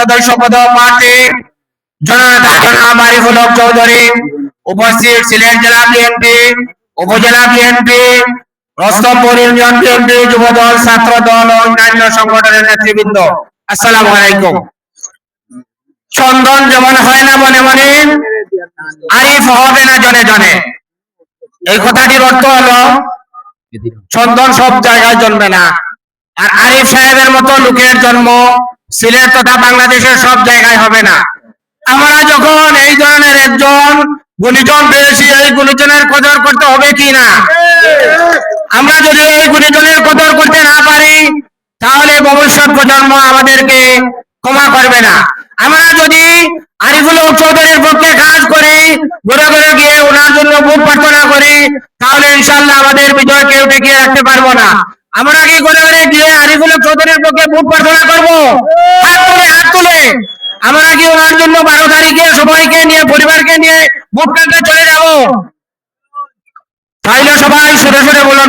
সদস্য পদ প্রার্থী জননেতা জনাব আরিফুল হক চৌধুরী, উপস্থিত সিলেট জেলা বিএনপি, উপজেলা BNP, Rustampur union BNP, Jubodal, ছাত্র দল ও অন্যান্য সংগঠনের নেতৃবৃন্দ, আসসালামু আলাইকুম। চন্দন যেমন হয় না মনে মনে, আরিফ হবে না জনে জনে। এই কথাটির অর্থ হলো চন্দন সব জায়গায় জন্মে না, আর আরিফ সাহেবের মতো লোকের জন্ম সিলেট তথা বাংলাদেশের সব জায়গায় হবে না। আমরা যখন এই ধরনের একজন গুণীজন পেয়েছি, এই গুণীজনের কদর করতে হবে কি না? আমরা যদি এই গুণীজনের কদর করতে না পারি, তাহলে ভবিষ্যৎ প্রজন্ম আমাদেরকে ক্ষমা করবে না। আমরা যদি আরিফুল হক চৌধুরীর পক্ষে কাজ করি, ঘুরে ঘুরে গিয়ে ওনার জন্য ভোট প্রার্থনা করি, তাহলে ইনশাল্লাহ আমাদের বিজয় কেউ টিকিয়ে রাখতে পারবো না। আমরা কি ঘুরে ঘুরে গিয়ে আরিফুল হক চৌধুরীর পক্ষে ভোট প্রার্থনা করবো? হাত তুলে হাত তুলে। আমরা কি ওনার জন্য 12 তারিখে সবাইকে নিয়ে, পরিবারকে নিয়ে ভোট কেন্দ্রে চলে যাব? তাইলে সবাই সরে সরে বলুন।